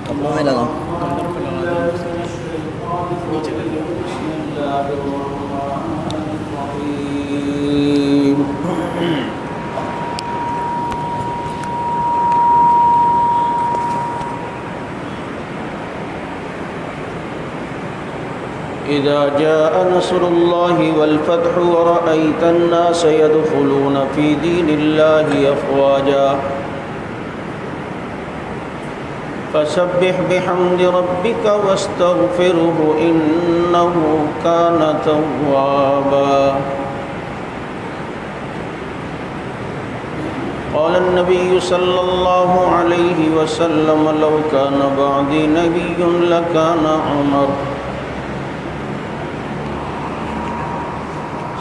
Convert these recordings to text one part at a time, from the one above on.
کپڑوں میں لگا إذا جاء نصر الله والفتح ورأيت الناس يدخلون في دين الله أفواجا فسبح بحمد ربك واستغفره إنه كان توابا قال النبي صلى الله عليه وسلم لو كان بعدي نبي لكان عمر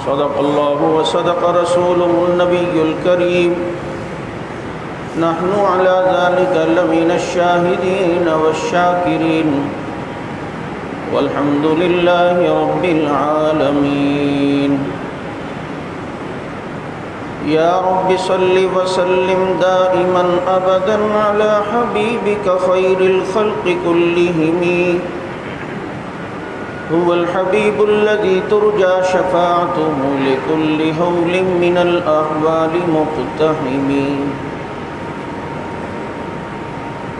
صدق الله وصدق رسوله النبي الكريم نحن على ذلك لمن الشاهدين والشاكرين والحمد لله رب العالمين يا رب صل وسلم دائما أبدا على حبيبك خير الخلق كلهم هو الحبيب الذي ترجى شفاعته لكل هول من الأحوال مقتحم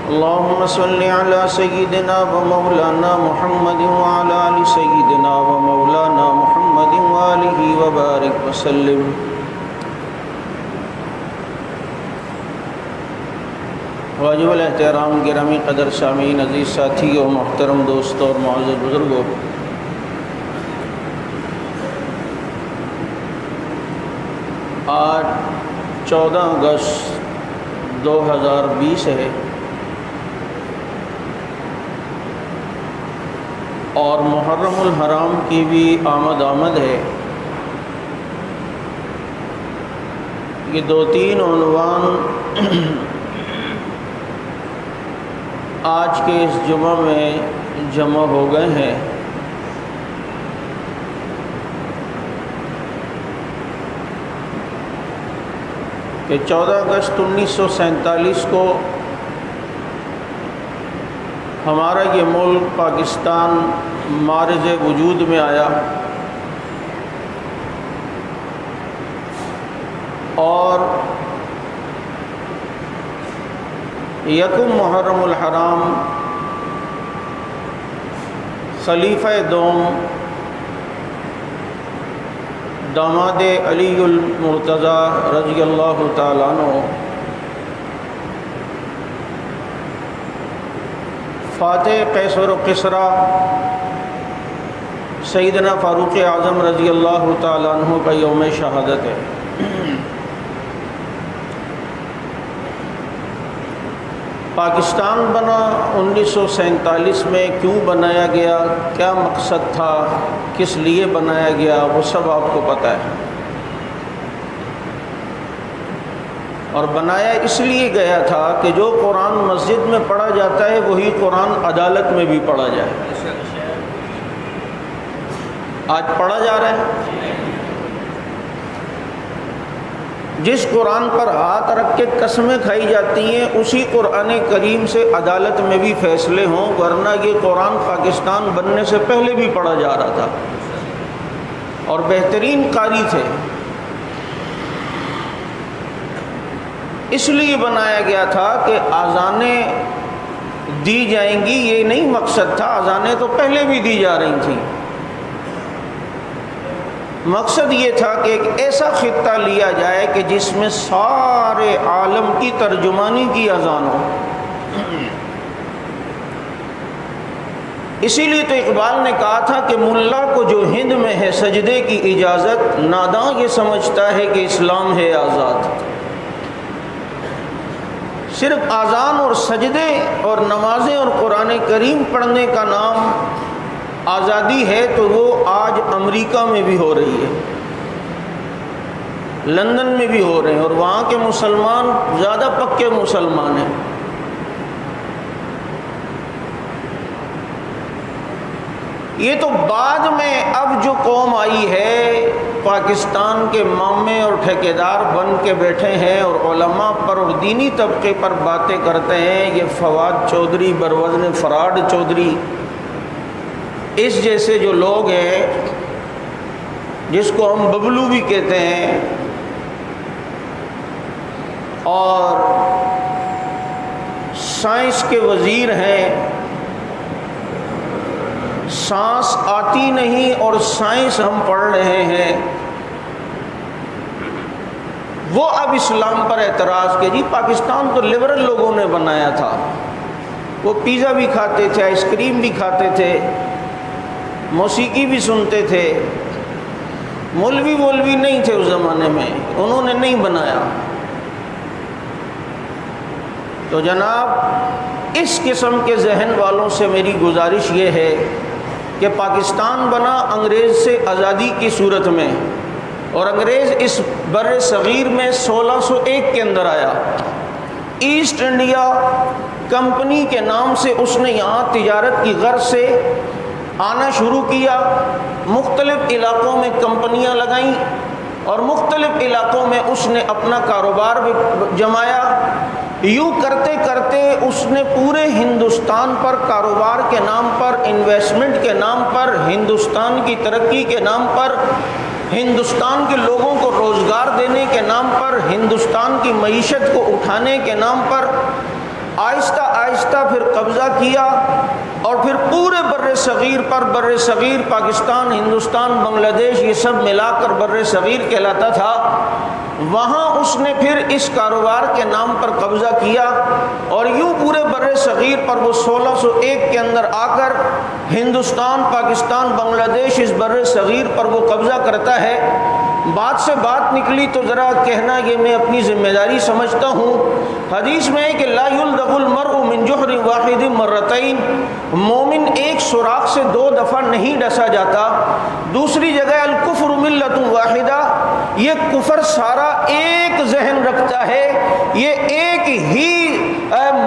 اللهم صل على سيدنا ومولانا محمد وعلى آل سيدنا ومولانا محمد وآله وبارك وسلم واجب الاحترام گرامی قدر سامعین عزیز ساتھیوں محترم دوستوں اور معزز بزرگوں، آج 14 اگست 2020 ہے اور محرم الحرام کی بھی آمد ہے۔ یہ 2-3 عنوان آج کے اس جمعہ میں جمع ہو گئے ہیں۔ کہ 14 اگست 1947 کو ہمارا یہ ملک پاکستان معرض وجود میں آیا اور یکم محرم الحرام خلیفہ دوم داماد علی المرتضیٰ رضی اللہ تعالیٰ عنہ فاتح قیصر و کسریٰ سیدنا فاروق اعظم رضی اللہ تعالیٰ عنہ کا یوم شہادت ہے۔ پاکستان بنا 1947 میں کیوں بنایا گیا، کیا مقصد تھا، کس لیے بنایا گیا، وہ سب آپ کو پتہ ہے۔ اور بنایا اس لیے گیا تھا کہ جو قرآن مسجد میں پڑھا جاتا ہے وہی قرآن عدالت میں بھی پڑھا جائے۔ آج پڑھا جا رہا ہے۔ جس قرآن پر ہاتھ رکھ کے قسمیں کھائی جاتی ہیں اسی قرآن کریم سے عدالت میں بھی فیصلے ہوں، ورنہ یہ قرآن پاکستان بننے سے پہلے بھی پڑھا جا رہا تھا اور بہترین قاری تھے۔ اس لیے بنایا گیا تھا کہ اذانیں دی جائیں گی، یہ نہیں مقصد تھا، اذانیں تو پہلے بھی دی جا رہی تھیں۔ مقصد یہ تھا کہ ایک ایسا خطہ لیا جائے کہ جس میں سارے عالم کی ترجمانی کی اذان ہو۔ اسی لیے تو اقبال نے کہا تھا کہ ملا کو جو ہند میں ہے سجدے کی اجازت، ناداں یہ سمجھتا ہے کہ اسلام ہے آزاد۔ صرف اذان اور سجدے اور نمازیں اور قرآن کریم پڑھنے کا نام آزادی ہے تو وہ آج امریکہ میں بھی ہو رہی ہے، لندن میں بھی ہو رہے ہیں، اور وہاں کے مسلمان زیادہ پکے مسلمان ہیں۔ یہ تو بعد میں اب جو قوم آئی ہے پاکستان کے مامے اور ٹھیکیدار بن کے بیٹھے ہیں اور علماء پر اور دینی طبقے پر باتیں کرتے ہیں، یہ فواد چودھری بروزن فراڈ چودھری اس جیسے جو لوگ ہیں، جس کو ہم ببلو بھی کہتے ہیں، اور سائنس کے وزیر ہیں، سانس آتی نہیں اور سائنس ہم پڑھ رہے ہیں، وہ اب اسلام پر اعتراض کہ جی پاکستان تو لبرل لوگوں نے بنایا تھا، وہ پیزا بھی کھاتے تھے، آئس کریم بھی کھاتے تھے، موسیقی بھی سنتے تھے، مولوی نہیں تھے اس زمانے میں، انہوں نے نہیں بنایا۔ تو جناب اس قسم کے ذہن والوں سے میری گزارش یہ ہے کہ پاکستان بنا انگریز سے آزادی کی صورت میں، اور انگریز اس بر صغیر میں 1601 کے اندر آیا۔ ایسٹ انڈیا کمپنی کے نام سے اس نے یہاں تجارت کی غرض سے آنا شروع کیا، مختلف علاقوں میں کمپنیاں لگائیں اور مختلف علاقوں میں اس نے اپنا کاروبار بھی جمایا۔ یوں کرتے کرتے اس نے پورے ہندوستان پر کاروبار کے نام پر، انویسٹمنٹ کے نام پر، ہندوستان کی ترقی کے نام پر، ہندوستان کے لوگوں کو روزگار دینے کے نام پر، ہندوستان کی معیشت کو اٹھانے کے نام پر آہستہ آہستہ پھر قبضہ کیا، اور پھر پورے بر صغیر پر، بر صغیر پاکستان، ہندوستان، بنگلہ دیش یہ سب ملا کر بر صغیر کہلاتا تھا، وہاں اس نے پھر اس کاروبار کے نام پر قبضہ کیا، اور یوں پورے بر صغیر پر وہ 1601 کے اندر آ کر ہندوستان، پاکستان، بنگلہ دیش اس بر صغیر پر وہ قبضہ کرتا ہے۔ بات سے بات نکلی تو ذرا کہنا یہ میں اپنی ذمہ داری سمجھتا ہوں۔ حدیث میں ہے کہ لا یلدغ المرء من جحر واحد مرتين، مومن ایک سوراخ سے 2 دفعہ نہیں ڈسا جاتا۔ دوسری جگہ الکفر ملۃ واحدہ، یہ کفر سارا ایک ذہن رکھتا ہے، یہ ایک ہی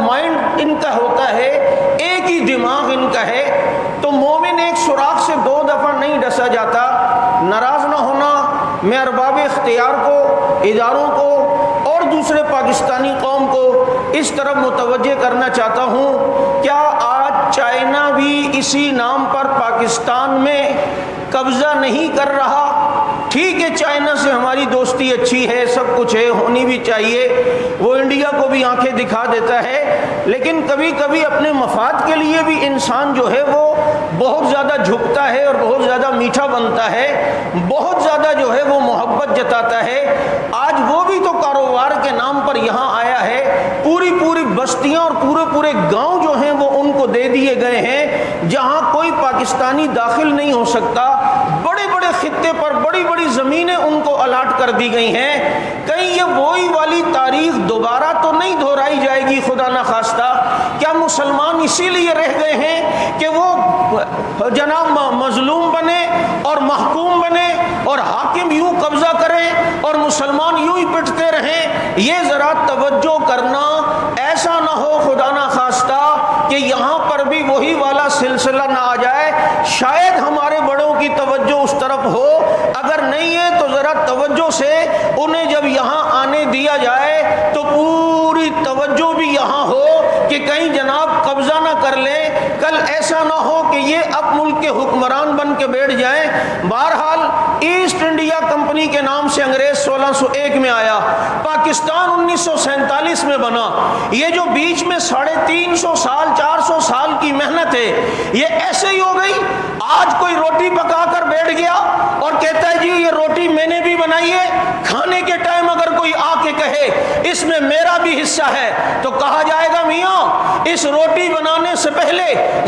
مائنڈ ان کا ہوتا ہے، ایک ہی دماغ ان کا ہے۔ تو مومن ایک سوراخ سے 2 دفعہ نہیں ڈسا جاتا۔ ناراض نہ ہونا، میں ارباب اختیار کو، اداروں کو اور دوسرے پاکستانی قوم کو اس طرف متوجہ کرنا چاہتا ہوں، کیا آج چائنا بھی اسی نام پر پاکستان میں قبضہ نہیں کر رہا؟ ٹھیک ہے، چائنا سے ہماری دوستی اچھی ہے، سب کچھ ہے، ہونی بھی چاہیے، وہ انڈیا کو بھی آنکھیں دکھا دیتا ہے، لیکن کبھی کبھی اپنے مفاد کے لیے بھی انسان جو ہے وہ بہت زیادہ جھکتا ہے اور بہت زیادہ میٹھا بنتا ہے، بہت زیادہ جو ہے وہ محبت جتاتا ہے۔ آج وہ بھی تو کاروبار کے نام پر یہاں آیا ہے، پوری بستیاں اور پورے گاؤں جو ہیں وہ ان کو دے دیے گئے ہیں، جہاں کوئی پاکستانی داخل نہیں ہو سکتا۔ بڑے خطے پر بڑی زمینیں ان کو الاٹ کر دی گئی ہیں۔ کہیں یہ وہی والی تاریخ دوبارہ تو نہیں دہرائی جائے گی خدا نخواستہ؟ کیا مسلمان اسی لیے رہ گئے ہیں کہ وہ جناب مظلوم بنے اور محکوم بنے اور حاکم یوں قبضہ کریں اور مسلمان یوں ہی پٹتے رہیں؟ یہ ذرا توجہ کرنا، ایسا نہ ہو خدا نخواستہ کہ یہاں پر بھی وہی والا سلسلہ نہ آ جائے۔ شاید ہمارے بڑوں کی توجہ اس طرف ہو، اگر نہیں ہے تو ذرا توجہ سے انہیں جب یہاں آنے دیا جائے تو پوری توجہ بھی یہاں ہو کہ کہیں جناب قبضہ نہ کر لیں، کل ایسا نہ ہو کہ یہ اب ملک کے حکمران بن کے بیٹھ جائیں۔ بہرحال ایسٹ انڈیا کمپنی کے نام سے انگریز 1601 میں آیا، پاکستان 1947 میں بنا۔ یہ جو بیچ میں 350 سال 400 سال کی محنت ہے، یہ ایسے ہی ہو گئی۔ آج کوئی روٹی پکا کر بیٹھ گیا اور کہتا ہے جی یہ روٹی میں نے بھی بنائی ہے، کھانے کے ٹائم اگر کوئی آ کے کہے اس میں میرا بھی حصہ ہے تو کہا جائے گا میاں اس روٹی بنانے سے پہلے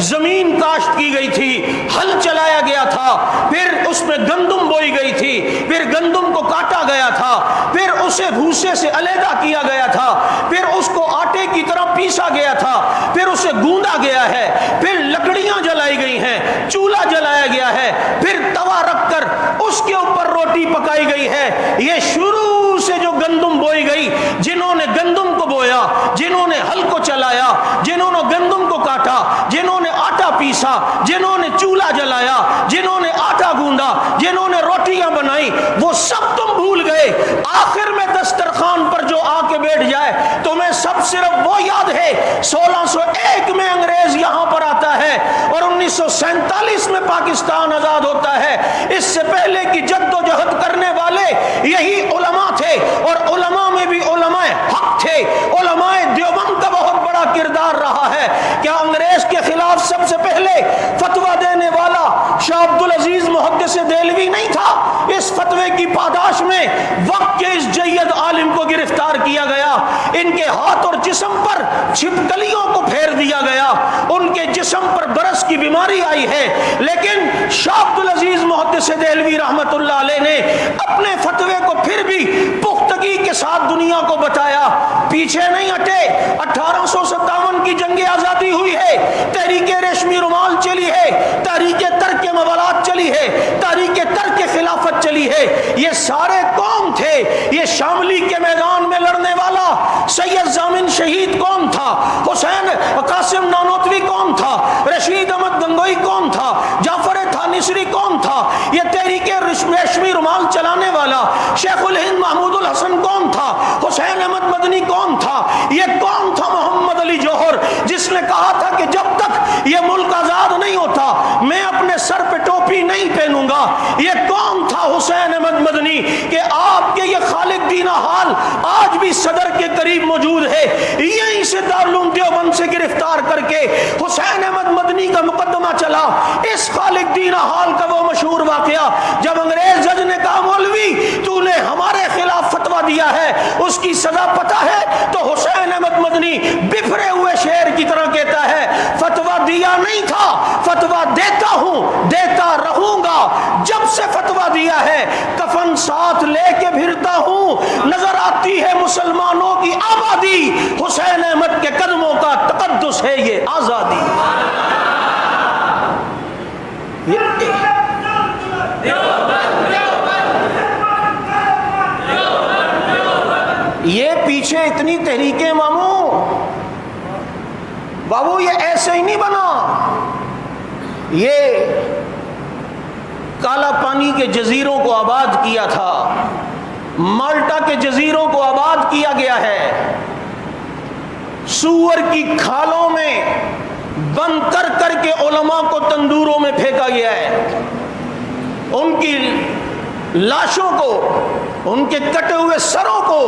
زمین کاشت کی گئی تھی، ہل چلایا گیا تھا، پھر اس میں گندم بوئی گئی تھی، پھر گندم کو کاٹا گیا تھا، پھر اسے بھوسے سے علیحدہ کیا گیا تھا، پھر اس کو آٹے کی طرح پیسا گیا تھا، پھر اسے گوندا گیا ہے، پھر لکڑیاں جلائی گئی ہیں، چولہا جلایا گیا ہے، پھر توا رکھ کر اس کے اوپر روٹی پکائی گئی ہے۔ یہ شروع سے جو گندم بوئی گئی، جنہوں نے گندم کو بویا، جنہوں نے ہل کو چلایا، جنہوں نے گندم کو کاٹا، جنہوں نے آٹا پیسا، جنہوں نے چولہا جلایا، جنہوں نے آٹا گوندا، جنہوں نے روٹیاں بنائی، وہ سب تم بھول گئے. آخر میں دسترخوان پر جو آ کے بیٹھ جائے تمہیں سب صرف وہ یاد ہے 1601 میں انگریز یہاں پر آتا ہے اور 1947 میں پاکستان آزاد ہوتا ہے. اس سے پہلے کی جد و جہد کرنے والے یہی علماء تھے اور علماء میں بھی علماء حق تھے. علماء دیوبند کا بہت بڑا کردار رہا ہے. کیا انگریز کے خلاف سب سے پہلے فتویٰ دینے والا شاہ عبدالعزیز محدث دہلوی نہیں تھا؟ اس فتوے کی پاداش میں وقت کے اس جید عالم کو گرفتار کیا گیا, ان کے ہاتھ اور جسم پر چھپکلیوں کو پھیر دیا گیا, ان کے جسم پر برس کی بیماری آئی ہے, لیکن شاہ عبدالعزیز محدث دہلوی رحمت اللہ علیہ نے اپنے فتوے کو پھر بھی پختگی کے ساتھ دنیا کو بتایا. پیچھے نہیں ہٹے. 1857 کی جنگ آزادی ہوئی ہے, تحریک ریشمی رومال چلی ہے, تحریک ترک موالات چلی ہے, تحریک ترک خلافت چلی ہے. یہ سارے کون تھے؟ یہ شاملی کے میدان میں لڑنے والا سید ضامن شہید کون تھا؟ حسین قاسم نانوتوی کون تھا؟ رشید احمد گنگوئی کون تھا؟ جعفر تھانسری کون تھا؟ یہ تحریک ریشمی رومال چلانے والا شیخ الہند محمود الحسن کون تھا؟ حسین احمد مدنی کون تھا؟ یہ کون تھا محمد علی جوہر جس نے کہا تھا کہ جب تک یہ ملک آزاد نہیں ہوتا میں اپنے سر پہ ٹوپی نہیں پہنوں گا؟ یہ کون تھا حسین احمد مدنی کہ آپ کے یہ خالق دینہ حال آج بھی صدر کے قریب موجود ہے؟ یہیں سے دارالعلوم دیوبند سے گرفتار کر کے حسین احمد مدنی کا مقدمہ چلا. اس خالق دینہ حال کا وہ مشہور واقعہ جب انگریز جج نے کہا مولوی تو نے ہمارے خلاف فتویٰ دیا ہے, اس کی سزا پتہ ہے؟ تو حسین احمد مدنی بفرے ہوئے شعر کی طرح کہتا ہے فتویٰ دیا نہیں تھا, فتویٰ دیتا ہوں, دیتا رہوں گا. جب سے فتویٰ دیا ہے کفن ساتھ لے کے پھرتا ہوں, نظر آتی ہے مسلمانوں کی آبادی, حسین احمد کے قدموں کا تقدس ہے یہ آزادی. یہ پیچھے اتنی تحریکیں ماموں بابو یہ ایسے ہی نہیں بنا. یہ کالا پانی کے جزیروں کو آباد کیا تھا, مالٹا کے جزیروں کو آباد کیا گیا ہے, سور کی کھالوں میں بند کر کر کے علماء کو تندوروں میں پھینکا گیا ہے, ان کی لاشوں کو, ان کے کٹے ہوئے سروں کو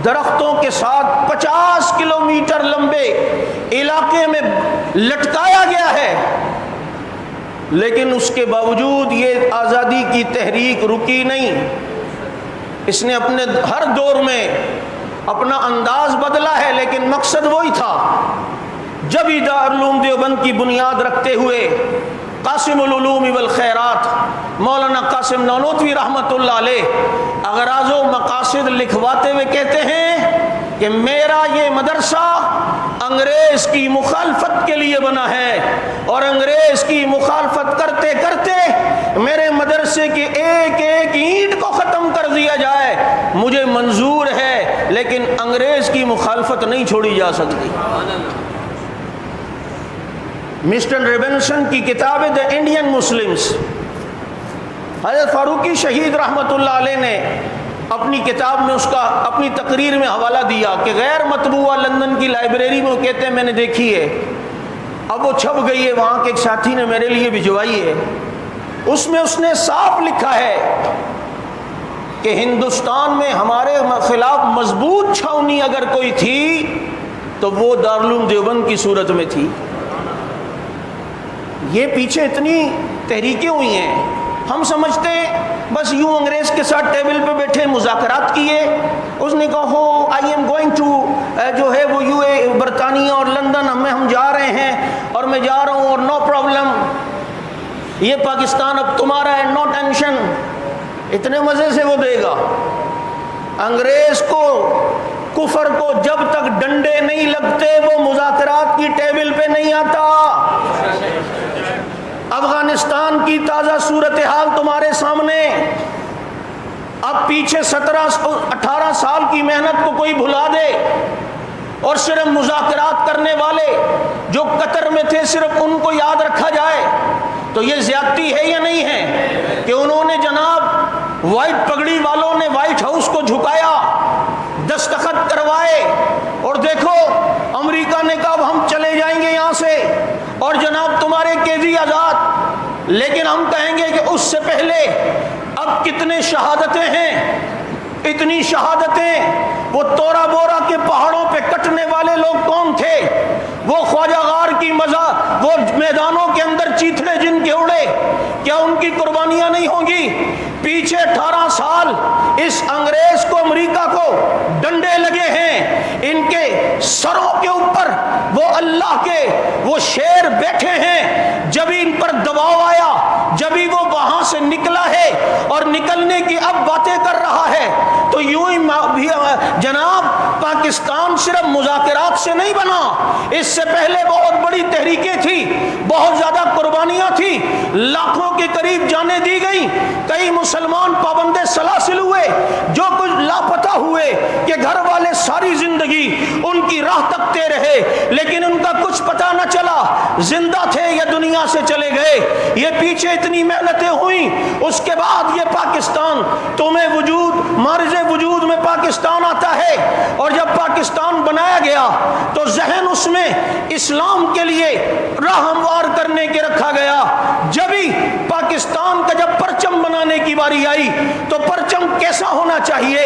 درختوں کے ساتھ 50 کلومیٹر لمبے علاقے میں لٹکایا گیا ہے. لیکن اس کے باوجود یہ آزادی کی تحریک رکی نہیں. اس نے اپنے ہر دور میں اپنا انداز بدلا ہے, لیکن مقصد وہی تھا. جب ہی دارالعلوم دیوبند کی بنیاد رکھتے ہوئے قاسم العلوم والخیرات مولانا قاسم نانوتوی رحمت اللہ علیہ اغراض و مقاصد لکھواتے ہوئے کہتے ہیں کہ میرا یہ مدرسہ انگریز کی مخالفت کے لیے بنا ہے, اور انگریز کی مخالفت کرتے کرتے میرے مدرسے کی ایک ایک اینٹ کو ختم کر دیا جائے مجھے منظور ہے, لیکن انگریز کی مخالفت نہیں چھوڑی جا سکتی. مسٹر ریبنسن کی کتاب ہے دا انڈین مسلمز, حضرت فاروقی شہید رحمت اللہ علیہ نے اپنی کتاب میں اس کا اپنی تقریر میں حوالہ دیا کہ غیر مطبوعہ لندن کی لائبریری میں وہ کہتے ہیں میں نے دیکھی ہے, اب وہ چھپ گئی ہے, وہاں کے ایک ساتھی نے میرے لیے بھجوائی ہے. اس میں اس نے صاف لکھا ہے کہ ہندوستان میں ہمارے خلاف مضبوط چھاونی اگر کوئی تھی تو وہ دارالعلوم دیوبند کی صورت میں تھی. یہ پیچھے اتنی تحریکیں ہوئی ہیں, ہم سمجھتے بس یوں انگریز کے ساتھ ٹیبل پہ بیٹھے مذاکرات کیے, اس نے کہا ہو آئی ایم گوئنگ ٹو جو ہے وہ یو اے برطانیہ اور لندن ہم جا رہے ہیں اور میں جا رہا ہوں اور نو پرابلم, یہ پاکستان اب تمہارا ہے, نو ٹینشن. اتنے مزے سے وہ دے گا. انگریز کو کفر کو جب تک ڈنڈے نہیں لگتے وہ مذاکرات کی ٹیبل پہ نہیں آتا. افغانستان کی تازہ صورتحال تمہارے سامنے. اب پیچھے 17-18 سال کی محنت کو کوئی بھلا دے اور صرف مذاکرات کرنے والے جو قطر میں تھے صرف ان کو یاد رکھا جائے تو یہ زیادتی ہے یا نہیں ہے کہ انہوں نے جناب وائٹ پگڑی والوں نے وائٹ ہاؤس کو جھکایا، دستخط کروائے، اور دیکھو امریکہ نے کہا اب ہم چلے جائیں گے یہاں سے اور جناب تمہارے قیدی آزاد، لیکن ہم کہیں گے کہ اس سے پہلے اب کتنے شہادتیں ہیں، اتنی شہادتیں۔ وہ تورا بورا کے پہاڑوں پہ کٹنے والے لوگ کون تھے؟ وہ خواجہ غار کی وہ میدانوں کے اندر چیتڑے جن کے اڑے، کیا ان کی قربانیاں نہیں ہوں گی؟ پیچھے 18 سال اس انگریز کو، امریکہ کو ڈنڈے لگے ہیں، ان کے سروں کے اوپر وہ اللہ کے وہ شیر بیٹھے ہیں۔ جب ان پر دباؤ آیا، جبھی وہ وہاں سے نکلا ہے اور نکلنے کی اب باتیں کر رہا ہے، تو یوں ہی جناب پاکستان صرف مذاکرات سے نہیں بنا، اس سے پہلے بہت بڑی تحریکیں تھی، بہت زیادہ قربانیاں تھی، لاکھوں کے قریب جانیں دی گئی، کئی مسلمان پابند سلاسل ہوئے، جو کچھ لاپتہ ہوئے کہ گھر والے ساری زندگی ان کی راہ تکتے رہے لیکن ان کا کچھ پتہ نہ چلا زندہ تھے یا دنیا سے چلے گئے۔ یہ پیچھے اتنی محنتیں ہوئیں، اس کے بعد یہ پاکستان تمہیں مارز وجود میں پاکستان آتا ہے، اور جب پاکستان بنایا گیا تو ذہن اس میں اسلام کے لیے راہ ہموار کرنے کے رکھا گیا۔ جبھی پاکستان کا جب پرچم بنانے کی باری آئی تو پرچم کیسا ہونا چاہیے،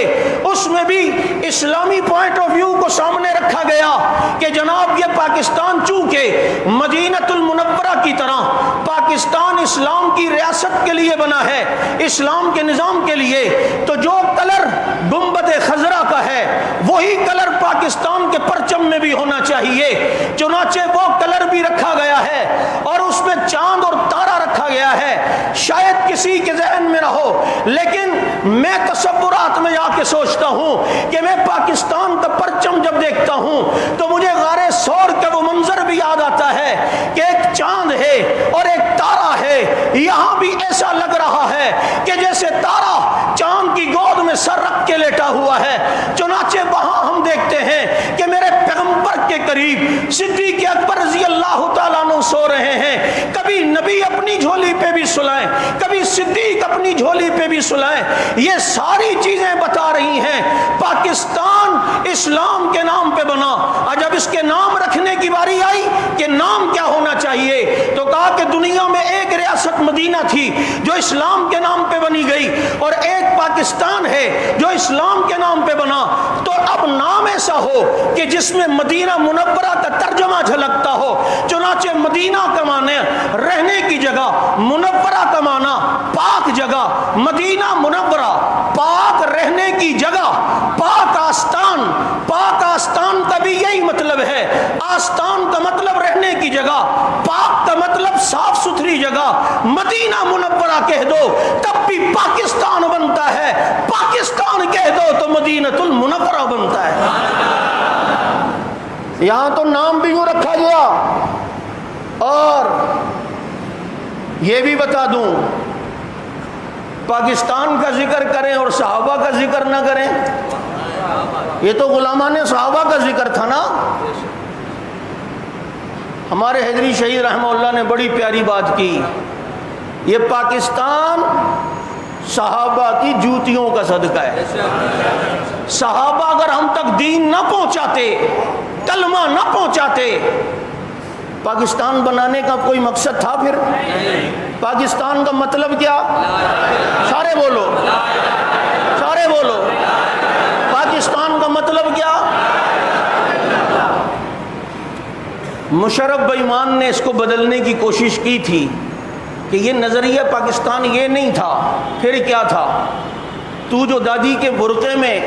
اس میں بھی اسلامی پوائنٹ آف ویو کو سامنے رکھا گیا کہ جناب یہ پاکستان چونکہ مدینہ المنورہ کی طرح پاکستان اسلام کی ریاست کے لیے بنا ہے، اسلام کے نظام کے لیے، تو جو کلر گنبد خضرا کا ہے وہی کلر پاکستان کے پرچم میں بھی ہونا چاہیے۔ چنانچہ وہ کلر بھی رکھا گیا ہے اور اس میں چاند اور تارا رکھا گیا ہے۔ شاید کسی کے ذہن میں نہ ہو، لیکن میں تصورات میں جا کے سوچتا ہوں کہ میں پاکستان کا پرچم جب دیکھتا ہوں تو مجھے غار سور کا وہ منظر بھی یاد آتا ہے کہ ایک چاند ہے اور ایک تارا ہے۔ یہاں بھی ایسا لگ رہا ہے کہ جیسے تارا چاند کی گود میں سر رکھ کے لیٹا ہوا ہے۔ چنانچہ وہاں ہم دیکھتے ہیں کہ میرے پیغمبر کے قریب صدیق اکبر رضی اللہ تعالیٰ عنہ سو رہے ہیں، کبھی نبی اپنی جھولی پہ بھی سلائیں، کبھی صدیق اپنی جھولی پہ بھی سلائیں۔ یہ ساری چیزیں بتا رہی ہیں پاکستان اسلام کے نام پہ بنا، اور جب اس کے نام رکھنے کی باری آئی کہ نام کیا ہونا چاہیے تو کہا کہ دنیا میں ایک ریاست مدینہ تھی جو اسلام کے نام پہ بنی گئی اور ایک پاکستان ہے جو اسلام کے نام پہ بنا، تو اب نام ایسا ہو کہ جس میں مدینہ منورہ کا ترجمہ جھلکتا ہو۔ چنانچہ مدینہ کا معنی رہنے کی جگہ، منورہ کا معنی پاک جگہ، مدینہ منورہ پاک رہنے کی جگہ، پاک آستان، پاک آستان کا بھی یہی مطلب ہے، آستان کا مطلب رہنے کی جگہ، پاک کا مطلب صاف ستھری جگہ، مدینہ منورہ کہہ دو تب بھی پاکستان بنتا ہے، پاکستان کہہ دو تو مدینہ المنورہ بنتا ہے۔ یہاں تو نام بھی یوں رکھا گیا۔ اور یہ بھی بتا دوں، پاکستان کا ذکر کریں اور صحابہ کا ذکر نہ کریں، یہ تو غلامان صحابہ کا ذکر تھا نا۔ ہمارے حیدری شہید رحمہ اللہ نے بڑی پیاری بات کی، یہ پاکستان صحابہ کی جوتیوں کا صدقہ ہے۔ صحابہ اگر ہم تک دین نہ پہنچاتے، کلمہ نہ پہنچاتے، پاکستان بنانے کا کوئی مقصد تھا؟ پھر پاکستان کا مطلب کیا؟ سارے بولو، سارے بولو، پاکستان کا مطلب کیا؟ مشرف بے ایمان نے اس کو بدلنے کی کوشش کی تھی کہ یہ نظریہ پاکستان یہ نہیں تھا، پھر کیا تھا؟ تو جو دادی کے برقعے میں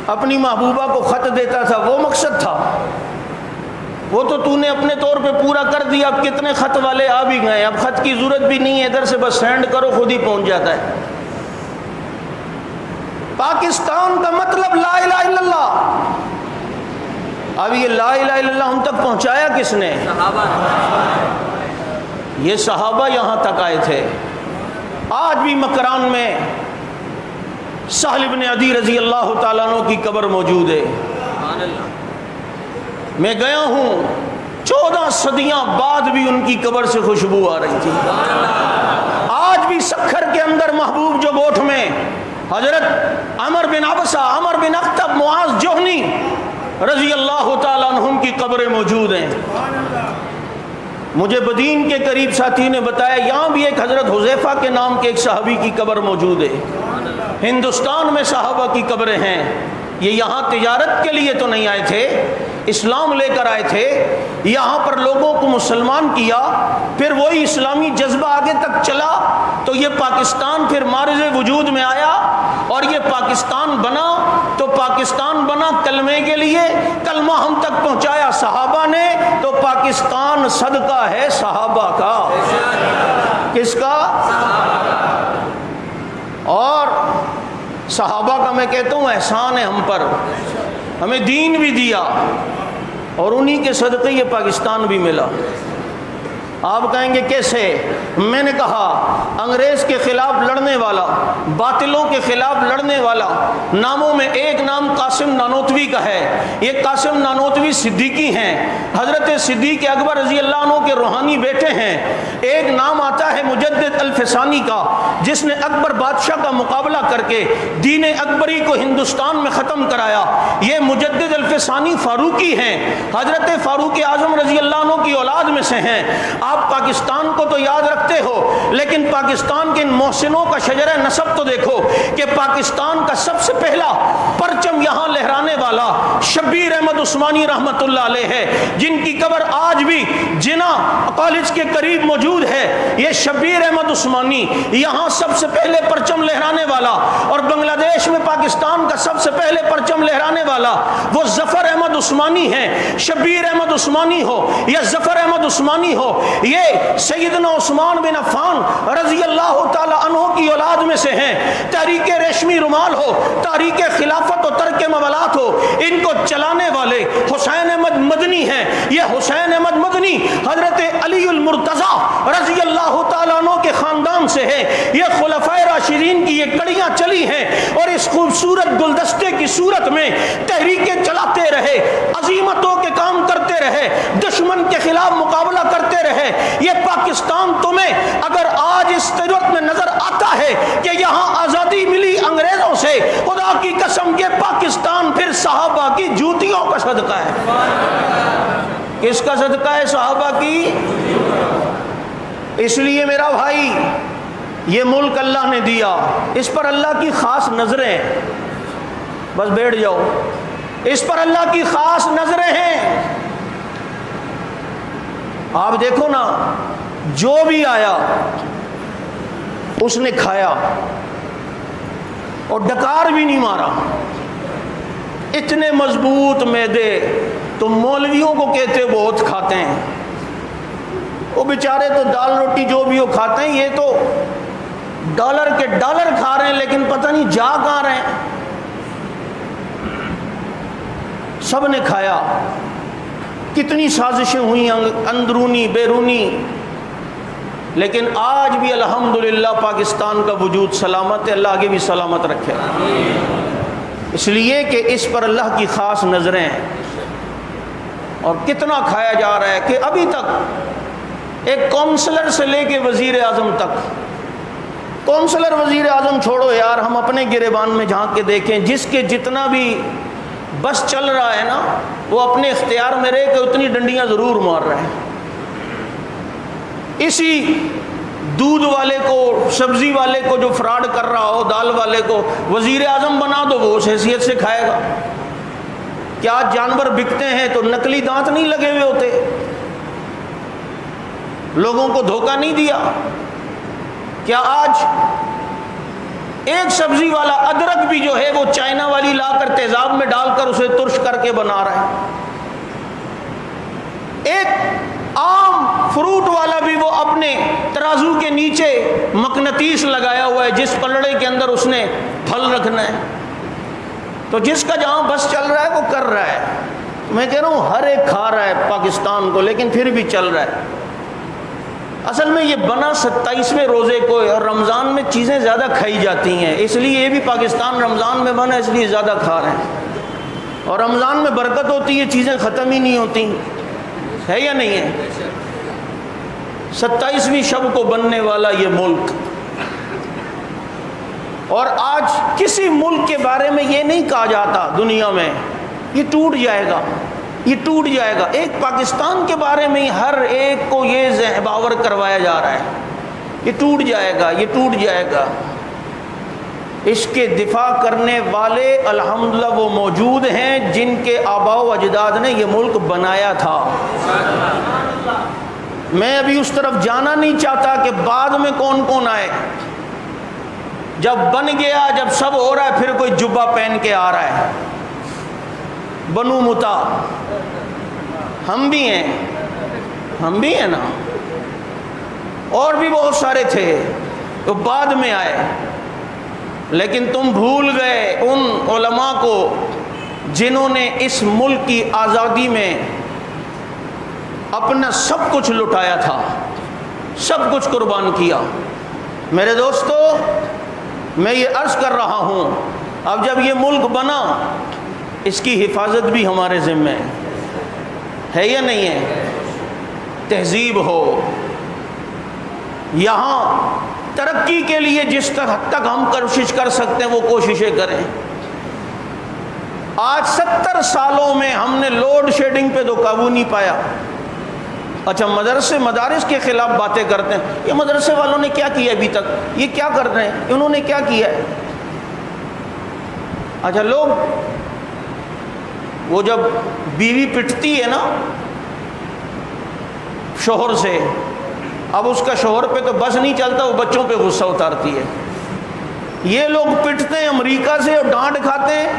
اپنی محبوبہ کو خط دیتا تھا وہ مقصد تھا، وہ تو نے اپنے طور پہ پورا کر دیا۔ اب کتنے خط والے آ بھی گئے، اب خط کی ضرورت بھی نہیں ہے، ادھر سے بس سینڈ کرو خود ہی پہنچ جاتا ہے۔ پاکستان کا مطلب لا الہ الا اللہ۔ اب یہ لا الہ الا اللہ ہم تک پہنچایا کس نے؟ یہ صحابہ یہاں تک آئے تھے۔ آج بھی مکران میں سہل بن عدی رضی اللہ تعالیٰ عنہ کی قبر موجود ہے۔ میں گیا ہوں، 14 صدیاں بعد بھی ان کی قبر سے خوشبو آ رہی تھی۔ آج آبی سکھر کے اندر محبوب جو گوٹھ میں حضرت عمر بن عبسہ، عمر بن اخطب، معاذ جوہنی رضی اللہ تعالیٰ عنہم کی قبریں موجود ہیں۔ مجھے بدین کے قریب ساتھی نے بتایا یہاں بھی ایک حضرت حذیفہ کے نام کے ایک صحابی کی قبر موجود ہے۔ ہندوستان میں صحابہ کی قبریں ہیں۔ یہ یہاں تجارت کے لیے تو نہیں آئے تھے، اسلام لے کر آئے تھے، یہاں پر لوگوں کو مسلمان کیا، پھر وہی اسلامی جذبہ آگے تک چلا تو یہ پاکستان پھر معرض وجود میں آیا، اور یہ پاکستان بنا تو پاکستان بنا کلمے کے لیے، کلمہ ہم تک پہنچایا صحابہ نے، تو پاکستان صدقہ ہے صحابہ کا۔ کس کا؟ اور صحابہ کا میں کہتا ہوں احسان ہے ہم پر، ہمیں دین بھی دیا اور انہی کے صدقے یہ پاکستان بھی ملا۔ آپ کہیں گے کیسے؟ میں نے کہا انگریز کے خلاف لڑنے والا، باطلوں کے خلاف لڑنے والا، ناموں میں ایک نام قاسم نانوتوی کا ہے۔ یہ قاسم نانوتوی صدیقی ہیں، حضرت صدیق اکبر رضی اللہ عنہ کے روحانی بیٹے ہیں۔ ایک نام آتا ہے مجدد الفسانی کا، جس نے اکبر بادشاہ کا مقابلہ کر کے دین اکبری کو ہندوستان میں ختم کرایا۔ یہ مجدد الفسانی فاروقی ہیں، حضرت فاروق اعظم رضی اللہ عنہ کی اولاد میں سے ہیں۔ آپ پاکستان کو تو یاد رکھتے ہو، لیکن پاکستان کے ان محسنوں کا شجرہ نسب تو دیکھو کہ پاکستان کا سب سے پہلا پرچم یہاں لہرانے والا شبیر احمد عثمانی رحمت اللہ علیہ ہے، جن کی قبر آج بھی جنا کالج کے قریب موجود ہے۔ یہ شبیر احمد عثمانی یہاں سب سے پہلے پرچم لہرانے والا، اور بنگلہ دیش میں پاکستان کا سب سے پہلے پرچم لہرانے والا وہ ظفر احمد عثمانی ہیں۔ شبیر احمد عثمانی ہو یا ظفر احمد عثمانی ہو، یہ سیدنا عثمان بن عفان رضی اللہ تعالی عنہ کی اولاد میں سے ہیں۔ تحریک ریشمی رومال ہو، تحریک خلافت و ترک موالات ہو، ان کو چلانے والے حسین احمد مدنی ہیں۔ یہ حسین احمد مدنی حضرت علی المرتضیٰ رضی اللہ تعالی عنہ کے خاندان سے ہے۔ یہ خلفائے راشدین کی یہ کڑیاں چلی ہیں، اور اس خوبصورت گلدستے کی صورت میں تحریکیں چلاتے رہے، عظیمتوں کے کام کرتے رہے، دشمن کے خلاف مقابلہ کرتے رہے۔ یہ پاکستان تمہیں اگر آج اس صورت میں نظر آتا ہے کہ یہاں آزادی ملی انگریزوں سے، خدا کی قسم کہ پاکستان پھر صحابہ کی جوتیوں کا صدقہ ہے۔ کس کا صدقہ ہے؟ صحابہ کی۔ اس لیے میرا بھائی یہ ملک اللہ نے دیا، اس پر اللہ کی خاص نظریں، بس بیٹھ جاؤ، اس پر اللہ کی خاص نظریں ہیں۔ آپ دیکھو نا، جو بھی آیا اس نے کھایا اور ڈکار بھی نہیں مارا۔ اتنے مضبوط معدے، تم مولویوں کو کہتے بہت کھاتے ہیں، وہ بیچارے تو دال روٹی جو بھی وہ کھاتے ہیں، یہ تو ڈالر کے ڈالر کھا رہے ہیں، لیکن پتہ نہیں جا کہاں رہے ہیں۔ سب نے کھایا، کتنی سازشیں ہوئیں اندرونی بیرونی، لیکن آج بھی الحمدللہ پاکستان کا وجود سلامت ہے۔ اللہ آگے بھی سلامت رکھے، اس لیے کہ اس پر اللہ کی خاص نظریں ہیں۔ اور کتنا کھایا جا رہا ہے کہ ابھی تک ایک کونسلر سے لے کے وزیر اعظم تک، کونسلر وزیر اعظم چھوڑو یار، ہم اپنے گریبان میں جھانک کے دیکھیں، جس کے جتنا بھی بس چل رہا ہے نا، وہ اپنے اختیار میں رہے کہ اتنی ڈنڈیاں ضرور مار رہے ہیں۔ اسی دودھ والے کو، سبزی والے کو جو فراڈ کر رہا ہو، دال والے کو وزیر اعظم بنا دو، وہ اس حیثیت سے کھائے گا۔ کیا جانور بکتے ہیں تو نقلی دانت نہیں لگے ہوئے ہوتے؟ لوگوں کو دھوکہ نہیں دیا؟ کیا آج ایک سبزی والا ادرک بھی جو ہے وہ چائنا والی لا کر تیزاب میں ڈال کر اسے ترش کر کے بنا رہا ہے؟ ایک عام فروٹ والا بھی وہ اپنے ترازو کے نیچے مقناطیس لگایا ہوا ہے، جس پلڑے کے اندر اس نے پھل رکھنا ہے۔ تو جس کا جہاں بس چل رہا ہے وہ کر رہا ہے۔ میں کہہ رہا ہوں ہر ایک کھا رہا ہے پاکستان کو، لیکن پھر بھی چل رہا ہے۔ اصل میں یہ بنا 27ویں روزے کو، اور رمضان میں چیزیں زیادہ کھائی جاتی ہیں، اس لیے یہ بھی پاکستان رمضان میں بنا، اس لیے زیادہ کھا رہے ہیں۔ اور رمضان میں برکت ہوتی ہے، چیزیں ختم ہی نہیں ہوتی، ہے یا نہیں ہے؟ 27ویں شب کو بننے والا یہ ملک، اور آج کسی ملک کے بارے میں یہ نہیں کہا جاتا دنیا میں یہ ٹوٹ جائے گا، یہ ٹوٹ جائے گا۔ ایک پاکستان کے بارے میں ہی ہر ایک کو یہ ذہن باور کروایا جا رہا ہے یہ ٹوٹ جائے گا، یہ ٹوٹ جائے گا۔ اس کے دفاع کرنے والے الحمدللہ وہ موجود ہیں جن کے آباء و اجداد نے یہ ملک بنایا تھا۔ میں ابھی اس طرف جانا نہیں چاہتا کہ بعد میں کون کون آئے۔ جب بن گیا، جب سب ہو رہا ہے، پھر کوئی جبہ پہن کے آ رہا ہے۔ بنو متا ہم بھی ہیں نا، اور بھی بہت سارے تھے تو بعد میں آئے، لیکن تم بھول گئے ان علماء کو جنہوں نے اس ملک کی آزادی میں اپنا سب کچھ لٹایا تھا، سب کچھ قربان کیا۔ میرے دوستو، میں یہ عرض کر رہا ہوں، اب جب یہ ملک بنا اس کی حفاظت بھی ہمارے ذمہ ہے یا نہیں ہے؟ تہذیب ہو، یہاں ترقی کے لیے جس حد تک ہم کوشش کر سکتے ہیں وہ کوششیں کریں۔ آج 70 سالوں میں ہم نے لوڈ شیڈنگ پہ تو قابو نہیں پایا۔ اچھا، مدارس کے خلاف باتیں کرتے ہیں، یہ مدرسے والوں نے کیا کیا ابھی تک؟ یہ کیا کر رہے ہیں؟ انہوں نے کیا کیا ہے؟ اچھا، لوگ وہ جب بیوی پٹتی ہے نا شوہر سے، اب اس کا شوہر پہ تو بس نہیں چلتا، وہ بچوں پہ غصہ اتارتی ہے۔ یہ لوگ پٹتے ہیں امریکہ سے اور ڈانٹ کھاتے ہیں،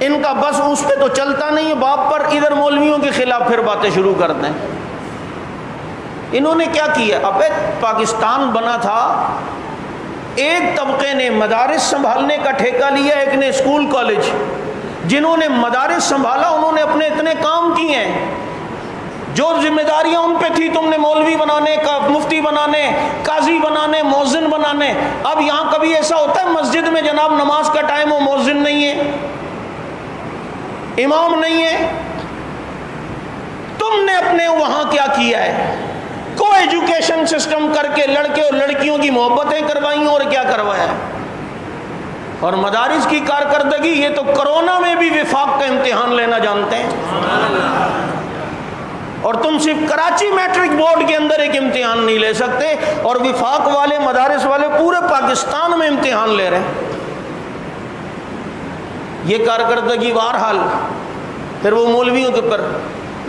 ان کا بس اس پہ تو چلتا نہیں ہے باپ پر، ادھر مولویوں کے خلاف پھر باتیں شروع کرتے ہیں۔ انہوں نے کیا کیا؟ اب پاکستان بنا تھا، ایک طبقے نے مدارس سنبھالنے کا ٹھیکہ لیا، ایک نے اسکول کالج۔ جنہوں نے مدارس سنبھالا انہوں نے اپنے اتنے کام کیے ہیں، جو ذمہ داریاں ان پہ تھی، تم نے مولوی بنانے کا، مفتی بنانے، قاضی بنانے، مؤذن بنانے۔ اب یہاں کبھی ایسا ہوتا ہے مسجد میں جناب نماز کا ٹائم ہو، مؤذن نہیں ہے، امام نہیں ہے؟ تم نے اپنے وہاں کیا کیا ہے؟ کو ایجوکیشن سسٹم کر کے لڑکے اور لڑکیوں کی محبتیں کروائیں، اور کیا کروایا؟ اور مدارس کی کارکردگی، یہ تو کرونا میں بھی وفاق کا امتحان لینا جانتے ہیں، اور تم صرف کراچی میٹرک بورڈ کے اندر ایک امتحان نہیں لے سکتے، اور وفاق والے مدارس والے پورے پاکستان میں امتحان لے رہے ہیں۔ یہ کارکردگی بہرحال پھر وہ مولویوں کے پر۔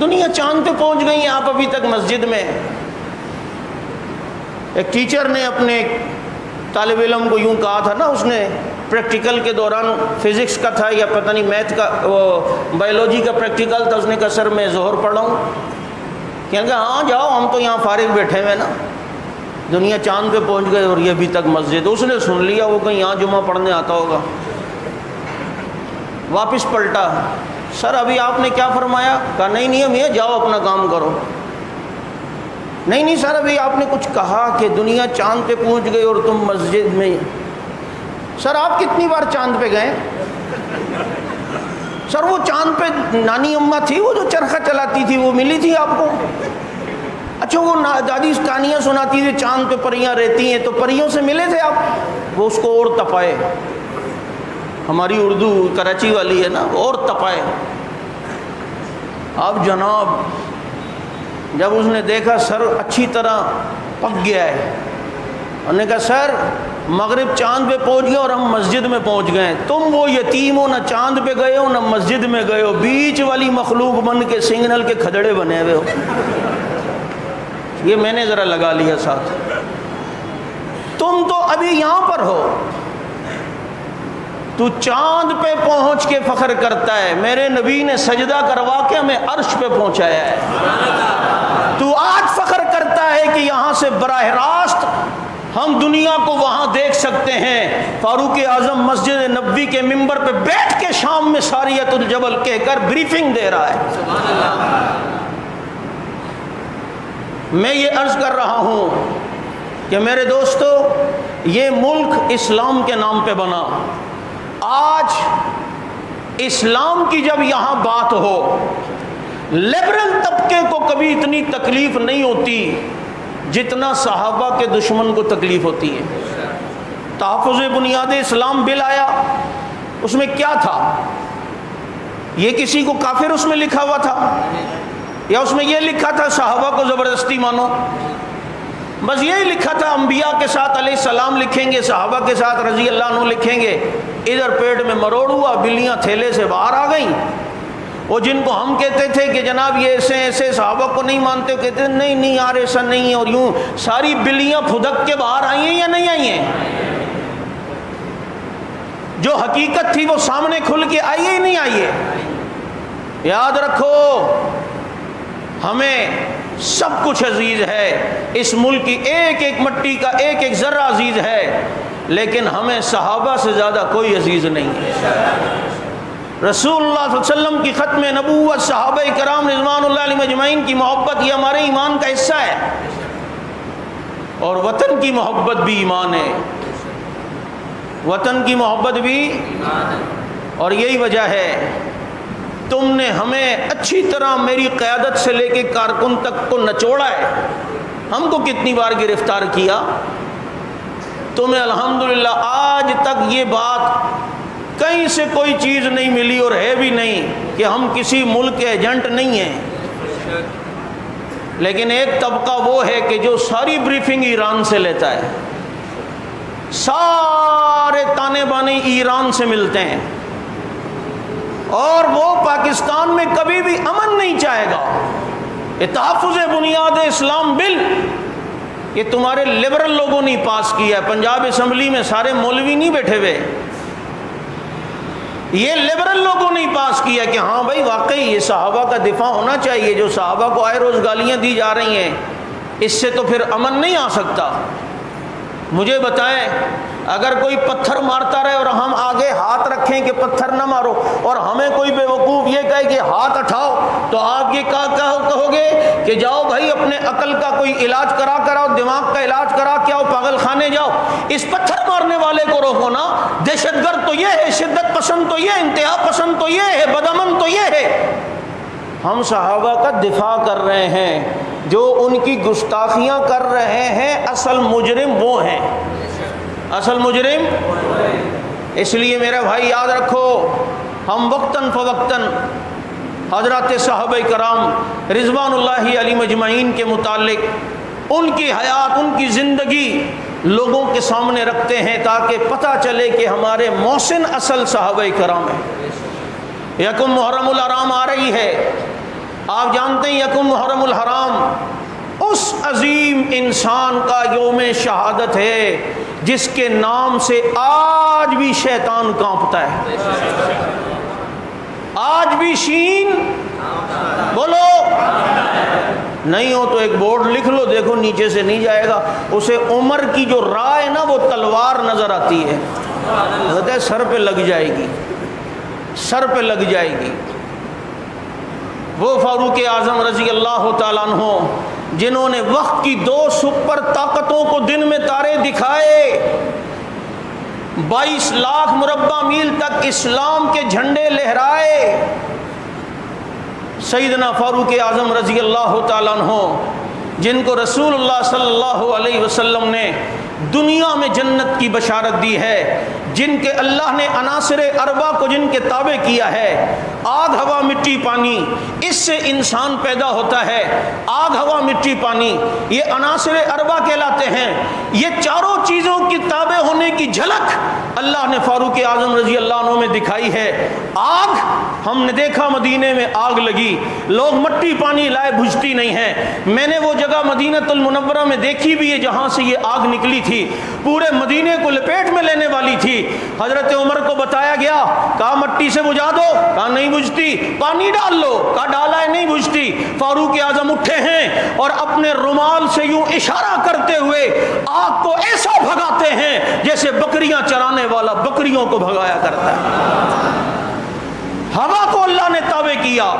دنیا چاند پہ پہنچ گئی ہیں، آپ ابھی تک مسجد میں۔ ایک ٹیچر نے اپنے طالب علم کو یوں کہا تھا نا، اس نے پریکٹیکل کے دوران، فزکس کا تھا یا پتہ نہیں میتھ کا، وہ بایولوجی کا پریکٹیکل تھا، اس نے کہا سر میں ظہر پڑھ رہا ہوں۔ کہنے لگا ہاں جاؤ، ہم تو یہاں فارغ بیٹھے ہوئے نا، دنیا چاند پہ پہنچ گئے اور یہ ابھی تک مسجد۔ اس نے سن لیا، وہ کہیں یہاں جمعہ پڑھنے آتا ہوگا۔ واپس پلٹا، سر ابھی آپ نے کیا فرمایا؟ کہا نہیں میاں، جاؤ اپنا کام کرو۔ نہیں سر، ابھی آپ نے کچھ کہا کہ دنیا چاند پہ پہنچ گئی اور تم مسجد میں۔ سر آپ کتنی بار چاند پہ گئے؟ سر وہ چاند پہ نانی اماں تھی، وہ جو چرخہ چلاتی تھی، وہ ملی تھی آپ کو؟ اچھا، وہ دادی کہانیاں سناتی تھی چاند پہ پریاں رہتی ہیں، تو پریوں سے ملے تھے آپ؟ وہ اس کو اور تپائے، ہماری اردو کراچی والی ہے نا، اور تپائے۔ اب جناب جب اس نے دیکھا سر اچھی طرح پک گیا ہے، انہوں نے کہا سر مغرب چاند پہ پہنچ گیا اور ہم مسجد میں پہنچ گئے، تم وہ یتیم ہو، نہ چاند پہ گئے ہو نہ مسجد میں گئے ہو، بیچ والی مخلوق بن کے سگنل کے کھدڑے بنے ہوئے ہو۔ یہ میں نے ذرا لگا لیا ساتھ۔ تم تو ابھی یہاں پر ہو، تو چاند پہ پہنچ کے فخر کرتا ہے، میرے نبی نے سجدہ کروا کے ہمیں عرش پہ پہنچایا ہے۔ تو آج فخر کرتا ہے کہ یہاں سے براہ راست ہم دنیا کو وہاں دیکھ سکتے ہیں۔ فاروق اعظم مسجد نبوی کے ممبر پہ بیٹھ کے شام میں ساریت الجبل کہہ کر بریفنگ دے رہا ہے۔ میں یہ عرض کر رہا ہوں کہ میرے دوستو، یہ ملک اسلام کے نام پہ بنا۔ آج اسلام کی جب یہاں بات ہو، لبرل طبقے کو کبھی اتنی تکلیف نہیں ہوتی جتنا صحابہ کے دشمن کو تکلیف ہوتی ہے۔ تحفظ بنیاد اسلام بل آیا، اس میں کیا تھا؟ یہ کسی کو کافر اس میں لکھا ہوا تھا، یا اس میں یہ لکھا تھا صحابہ کو زبردستی مانو؟ بس یہی لکھا تھا انبیاء کے ساتھ علیہ السلام لکھیں گے، صحابہ کے ساتھ رضی اللہ عنہ لکھیں گے۔ ادھر پیٹ میں مروڑ ہوا، بلیاں تھیلے سے باہر آ گئیں۔ وہ جن کو ہم کہتے تھے کہ جناب یہ ایسے ایسے صحابہ کو نہیں مانتے، کہتے ہیں نہیں نہیں یار ایسا نہیں ہے، اور یوں ساری بلیاں پھدک کے باہر آئی ہیں یا نہیں آئی ہیں؟ جو حقیقت تھی وہ سامنے کھل کے آئی ہے یا نہیں آئی ہے؟ یاد رکھو ہمیں سب کچھ عزیز ہے، اس ملک کی ایک ایک مٹی کا ایک ایک ذرہ عزیز ہے، لیکن ہمیں صحابہ سے زیادہ کوئی عزیز نہیں ہے۔ رسول اللہ صلی اللہ علیہ وسلم کی ختم نبوت، صحابہ کرام رضوان اللہ علیہم اجمعین کی محبت، یہ ہمارے ایمان کا حصہ ہے، اور وطن کی محبت بھی ایمان ہے، وطن کی محبت بھی، اور یہی وجہ ہے تم نے ہمیں اچھی طرح میری قیادت سے لے کے کارکن تک کو نچوڑا ہے، ہم کو کتنی بار گرفتار کیا، تمہیں الحمدللہ آج تک یہ بات کہیں سے کوئی چیز نہیں ملی اور ہے بھی نہیں کہ ہم کسی ملک کے ایجنٹ نہیں ہیں۔ لیکن ایک طبقہ وہ ہے کہ جو ساری بریفنگ ایران سے لیتا ہے، سارے تانے بانے ایران سے ملتے ہیں، اور وہ پاکستان میں کبھی بھی امن نہیں چاہے گا۔ یہ تحفظ بنیاد اسلام بل یہ تمہارے لبرل لوگوں نے پاس کیا ہے، پنجاب اسمبلی میں سارے مولوی نہیں بیٹھے ہوئے، یہ لبرل لوگوں نے پاس کیا کہ ہاں بھائی واقعی یہ صحابہ کا دفاع ہونا چاہیے، جو صحابہ کو آئے روز گالیاں دی جا رہی ہیں، اس سے تو پھر امن نہیں آ سکتا۔ مجھے بتائیں اگر کوئی پتھر مارتا رہے اور ہم آگے ہاتھ رکھیں کہ پتھر نہ مارو، اور ہمیں کوئی بے وقوف یہ کہے کہ ہاتھ اٹھاؤ، تو آپ یہ کہو گے کہ جاؤ بھائی اپنے عقل کا کوئی علاج کرا کراؤ، دماغ کا علاج کرا کے آؤ، پاگل خانے جاؤ، اس پتھر مارنے والے کو روکو نا۔ دہشت گرد تو یہ ہے، شدت پسند تو یہ، انتہا پسند تو یہ ہے، بدامن تو یہ ہے۔ ہم صحابہ کا دفاع کر رہے ہیں، جو ان کی گستاخیاں کر رہے ہیں اصل مجرم وہ ہیں، اصل مجرم۔ اس لیے میرے بھائی یاد رکھو، ہم وقتاً فوقتاً حضرات صحابہ کرام رضوان اللہ علیہم اجمعین کے متعلق ان کی حیات، ان کی زندگی لوگوں کے سامنے رکھتے ہیں تاکہ پتہ چلے کہ ہمارے محسن اصل صحابہ کرام ہیں۔ یکم محرم الحرام آ رہی ہے، آپ جانتے ہیں یکم محرم الحرام اس عظیم انسان کا یوم شہادت ہے جس کے نام سے آج بھی شیطان کانپتا ہے، آج بھی شین بولو نہیں ہو تو ایک بورڈ لکھ لو، دیکھو نیچے سے نہیں جائے گا، اسے عمر کی جو راہ ہے نا وہ تلوار نظر آتی ہے، سر پہ لگ جائے گی، سر پہ لگ جائے گی۔ وہ فاروق اعظم رضی اللہ تعالیٰ عنہ جنہوں نے وقت کی دو سپر طاقتوں کو دن میں تارے دکھائے، 22 لاکھ مربع میل تک اسلام کے جھنڈے لہرائے، سیدنا فاروق اعظم رضی اللہ تعالیٰ عنہ جن کو رسول اللہ صلی اللہ علیہ وسلم نے دنیا میں جنت کی بشارت دی ہے، جن کے اللہ نے عناصر اربع کو جن کے تابع کیا ہے، آگ ہوا مٹی پانی، اس سے انسان پیدا ہوتا ہے، آگ ہوا مٹی پانی یہ عناصر اربع کہلاتے ہیں۔ یہ چاروں چیزوں کی تابع ہونے کی جھلک اللہ نے فاروق اعظم رضی اللہ عنہ میں دکھائی ہے۔ آگ ہم نے دیکھا مدینے میں آگ لگی، لوگ مٹی پانی لائے بجھتی نہیں ہے، میں نے وہ جگہ مدینہ المنورہ میں دیکھی بھی ہے جہاں سے یہ آگ نکلی تھی، پورے مدینے کو لپیٹ میں لینے والی تھی۔ حضرت عمر کو بتایا گیا، کہا مٹی سے بجھا دو، کہا نہیں بجھتی، پانی ڈال لو، کہا ڈالا ہے نہیں بجھتی۔ فاروق اعظم اٹھے ہیں اور اپنے رومال سے یوں اشارہ کرتے ہوئے آگ کو ایسا بھگاتے ہیں جیسے بکریاں چرانے والا بکریوں کو بھگایا کرتا ہے۔ ہوا کو اللہ نے تابع کیا،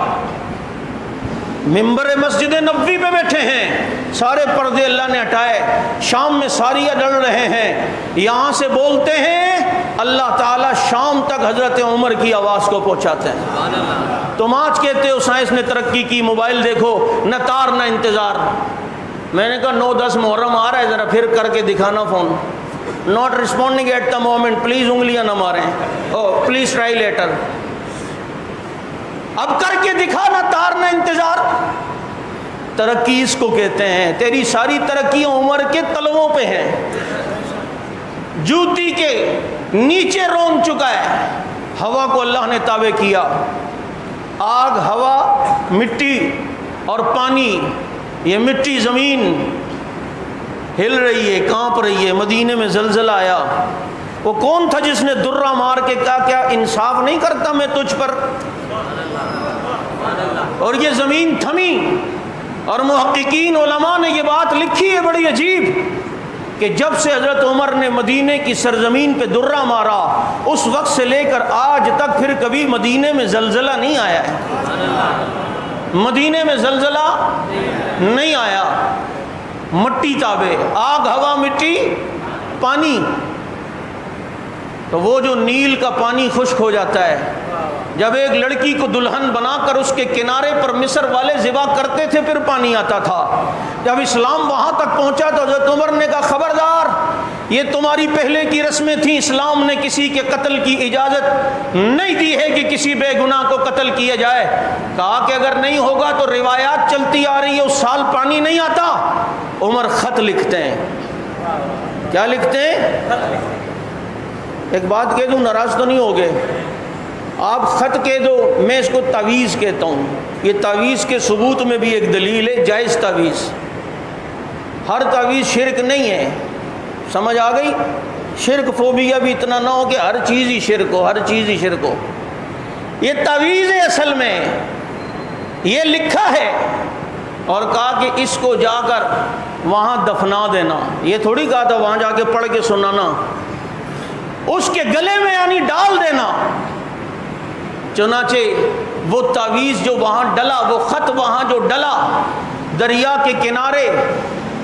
ممبر مسجد نبوی پہ بیٹھے ہیں، سارے پردے اللہ نے ہٹائے، شام میں ساریاں ڈل رہے ہیں، یہاں سے بولتے ہیں اللہ تعالیٰ شام تک حضرت عمر کی آواز کو پہنچاتے ہیں۔ تم آج کہتے ہو سائنس نے ترقی کی، موبائل دیکھو، نہ تار نہ انتظار۔ میں نے کہا 9-10 محرم آ رہا ہے، ذرا پھر کر کے دکھانا phone, not responding at the moment, please انگلیاں نہ ماریں، پلیز ٹرائی لیٹر۔ اب کر کے دکھا، نہ تار نہ انتظار۔ ترقی اس کو کہتے ہیں۔ تیری ساری ترقیاں عمر کے تلووں پہ ہیں، جوتی کے نیچے رون چکا ہے۔ ہوا کو اللہ نے تابع کیا، آگ، ہوا، مٹی اور پانی، یہ مٹی زمین ہل رہی ہے، کانپ رہی ہے۔ مدینے میں زلزلہ آیا، وہ کون تھا جس نے درہ مار کے کہا کیا انصاف نہیں کرتا میں تجھ پر؟ اور یہ زمین تھمی، اور محققین علماء نے یہ بات لکھی ہے بڑی عجیب، کہ جب سے حضرت عمر نے مدینے کی سرزمین پہ درہ مارا، اس وقت سے لے کر آج تک پھر کبھی مدینے میں زلزلہ نہیں آیا ہے۔ مدینے میں زلزلہ نہیں آیا، مٹی تابع، آگ، ہوا، مٹی، پانی۔ تو وہ جو نیل کا پانی خشک ہو جاتا ہے، جب ایک لڑکی کو دلہن بنا کر اس کے کنارے پر مصر والے ذبح کرتے تھے پھر پانی آتا تھا۔ جب اسلام وہاں تک پہنچا تو حضرت عمر نے کہا خبردار، یہ تمہاری پہلے کی رسمیں تھیں، اسلام نے کسی کے قتل کی اجازت نہیں دی ہے کہ کسی بے گناہ کو قتل کیا جائے۔ کہا کہ اگر نہیں ہوگا تو روایات چلتی آ رہی ہے اس سال پانی نہیں آتا۔ عمر خط لکھتے ہیں، کیا لکھتے ہیں؟ ایک بات کہہ دوں، ناراض تو نہیں ہوگے؟ آپ خط کہہ دو، میں اس کو تعویذ کہتا ہوں۔ یہ تعویذ کے ثبوت میں بھی ایک دلیل ہے، جائز تعویذ۔ ہر تعویذ شرک نہیں ہے، سمجھ آ گئی؟ شرک فوبیا بھی اتنا نہ ہو کہ ہر چیز ہی شرک ہو، ہر چیز ہی شرک ہو۔ یہ تعویذ ہے اصل میں، یہ لکھا ہے اور کہا کہ اس کو جا کر وہاں دفنا دینا۔ یہ تھوڑی کہا تھا وہاں جا کے پڑھ کے سنانا، اس کے گلے میں یعنی ڈال دینا۔ چنانچہ وہ تعویذ جو وہاں ڈلا، وہ خط وہاں جو ڈلا دریا کے کنارے،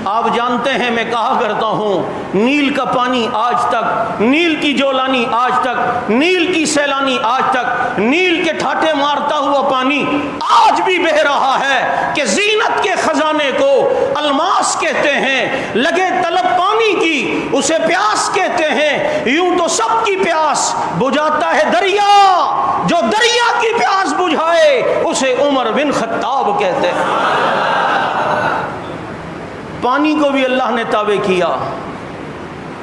آپ جانتے ہیں میں کہا کرتا ہوں نیل کا پانی آج تک، نیل کی جولانی آج تک، نیل کی سیلانی آج تک، نیل کے ٹھاٹے مارتا ہوا پانی آج بھی بہہ رہا ہے کہ زینت کے خزانے کو الماس کہتے ہیں، لگے طلب پانی کی اسے پیاس کہتے ہیں۔ یوں تو سب کی پیاس بجھاتا ہے دریا، جو دریا کی پیاس بجھائے اسے عمر بن خطاب کہتے ہیں۔ پانی کو بھی اللہ نے تابع کیا۔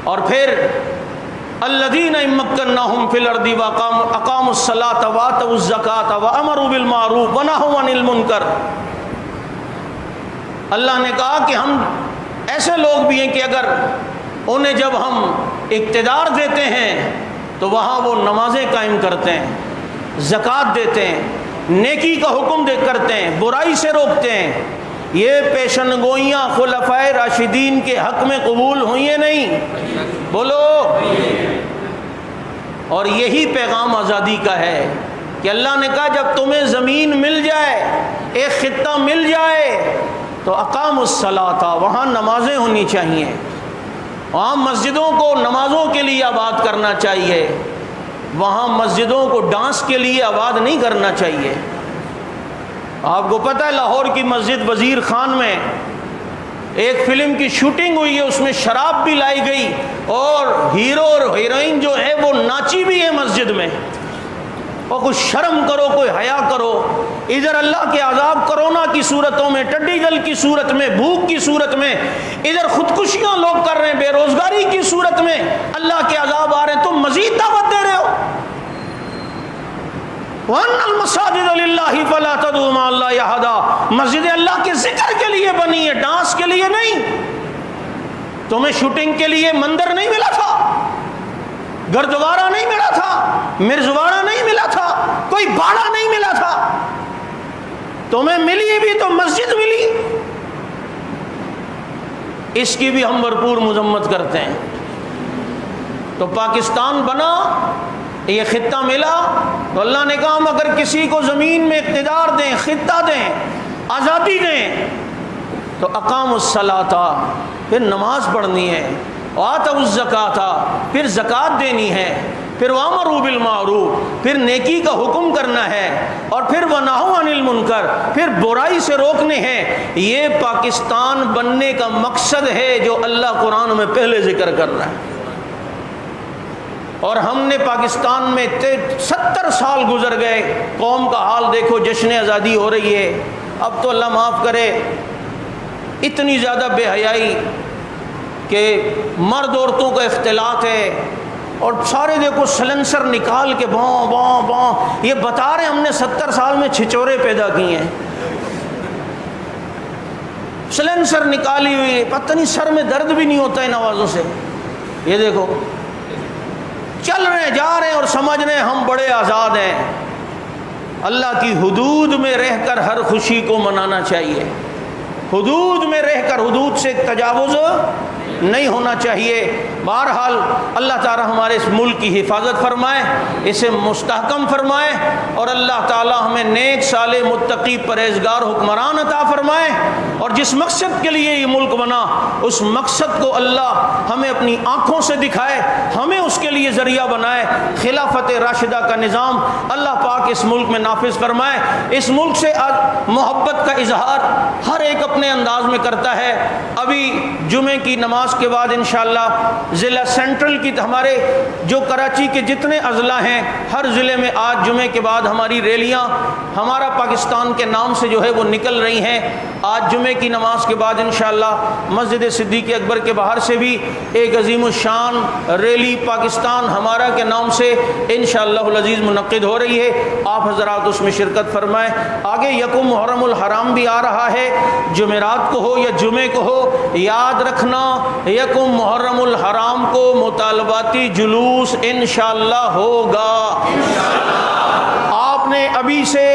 اور پھر الذین مکناہم فی الارض واقاموا الصلاۃ وآتوا الزکاۃ وامروا بالمعروف ونہوا عن المنکر۔ اللہ نے کہا کہ ہم ایسے لوگ بھی ہیں کہ اگر انہیں جب ہم اقتدار دیتے ہیں تو وہاں وہ نمازیں قائم کرتے ہیں، زکوٰۃ دیتے ہیں، نیکی کا حکم کرتے ہیں، برائی سے روکتے ہیں۔ یہ پیشن گوئیاں خلفائے راشدین کے حق میں قبول ہوئی ہیں نہیں؟ بولو۔ اور یہی پیغام آزادی کا ہے کہ اللہ نے کہا جب تمہیں زمین مل جائے، ایک خطہ مل جائے تو اقاموا الصلاۃ، وہاں نمازیں ہونی چاہیے، وہاں مسجدوں کو نمازوں کے لیے آباد کرنا چاہیے، وہاں مسجدوں کو ڈانس کے لیے آباد نہیں کرنا چاہیے۔ آپ کو پتہ ہے لاہور کی مسجد وزیر خان میں ایک فلم کی شوٹنگ ہوئی ہے، اس میں شراب بھی لائی گئی اور ہیرو اور ہیروئن جو ہے وہ ناچی بھی ہے مسجد میں۔ اور کچھ شرم کرو، کوئی حیا کرو۔ ادھر اللہ کے عذاب کرونا کی صورتوں میں، ٹڈی دل کی صورت میں، بھوک کی صورت میں، ادھر خودکشیاں لوگ کر رہے ہیں، بے روزگاری کی صورت میں اللہ کے عذاب آ رہے ہیں، تم مزید دعوت دے رہے ہو۔ وَأَنَّ الْمَسَاجِدَ لِلَّهِ فَلَا تَدْعُوا مَعَ اللَّهِ أَحَدًا، مسجد اللہ کے ذکر کے لیے بنی ہے، ڈانس کے لیے نہیں۔ تمہیں شوٹنگ کے لیے مندر نہیں ملا تھا، گردوارہ نہیں ملا تھا، مرزوارہ نہیں ملا تھا، کوئی باڑہ نہیں ملا تھا، تمہیں ملی بھی تو مسجد ملی۔ اس کی بھی ہم بھرپور مذمت کرتے ہیں۔ تو پاکستان بنا، یہ خطہ ملا تو اللہ نے کہا ہم اگر کسی کو زمین میں اقتدار دیں، خطہ دیں، آزادی دیں تو اقاموا الصلاۃ، پھر نماز پڑھنی ہے، وآتوا الزکاۃ، پھر زکوٰۃ دینی ہے، پھر وامروا بالمعروف، پھر نیکی کا حکم کرنا ہے، اور پھر ونہوا عن المنکر، پھر برائی سے روکنے ہیں۔ یہ پاکستان بننے کا مقصد ہے جو اللہ قرآن میں پہلے ذکر کر رہا ہے۔ اور ہم نے پاکستان میں 70 سال گزر گئے، قوم کا حال دیکھو، جشن آزادی ہو رہی ہے، اب تو اللہ معاف کرے اتنی زیادہ بے حیائی کہ مرد عورتوں کا اختلاط ہے، اور سارے دیکھو سلنسر نکال کے باں باں باں، یہ بتا رہے ہم نے 70 سال میں چھچورے پیدا کیے ہیں، سلنسر نکالی ہوئی، پتہ نہیں سر میں درد بھی نہیں ہوتا ان آوازوں سے، یہ دیکھو چل رہے ہیں، جا رہے ہیں اور سمجھ رہے ہیں ہم بڑے آزاد ہیں۔ اللہ کی حدود میں رہ کر ہر خوشی کو منانا چاہیے، حدود میں رہ کر حدود سے تجاوز نہیں ہونا چاہیے۔ بہرحال اللہ تعالی ہمارے اس ملک کی حفاظت فرمائے، اسے مستحکم فرمائے، اور اللہ تعالی ہمیں نیک صالح متقی پرہیزگار حکمران عطا فرمائے، اور جس مقصد کے لیے یہ ملک بنا اس مقصد کو اللہ ہمیں اپنی آنکھوں سے دکھائے، ہمیں اس کے لیے ذریعہ بنائے۔ خلافت راشدہ کا نظام اللہ پاک اس ملک میں نافذ فرمائے۔ اس ملک سے آج محبت کا اظہار ہر ایک اپنے انداز میں کرتا ہے۔ ابھی جمعے کی نماز کے بعد انشاءاللہ ضلع سینٹرل کی ہمارے جو کراچی کے جتنے اضلاع ہیں، ہر ضلع میں آج جمعے کے بعد ہماری ریلیاں ہمارا پاکستان کے نام سے جو ہے وہ نکل رہی ہیں۔ آج جمعے کی نماز کے بعد انشاءاللہ مسجد صدیق اکبر کے باہر سے بھی ایک عظیم الشان ریلی پاکستان ہمارا کے نام سے انشاءاللہ العزیز منعقد ہو رہی ہے، آپ حضرات اس میں شرکت فرمائیں۔ آگے یکم محرم الحرام بھی آ رہا ہے، جمعرات کو ہو یا جمعے کو ہو، یاد رکھنا یکم محرم الحرام کو مطالباتی جلوس انشاءاللہ ہوگا۔ آپ نے ابھی سے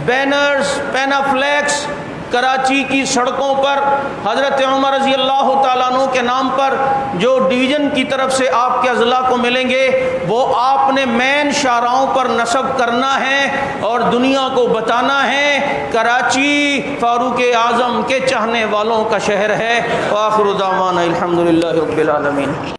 بینرز، پینافلیکس کراچی کی سڑکوں پر حضرت عمر رضی اللہ تعالیٰ عنہ کے نام پر جو ڈویژن کی طرف سے آپ کے اضلاع کو ملیں گے، وہ آپ نے مین شاہراہوں پر نصب کرنا ہے اور دنیا کو بتانا ہے کراچی فاروق اعظم کے چاہنے والوں کا شہر ہے۔ وآخر دعوانا الحمدللہ رب العالمین۔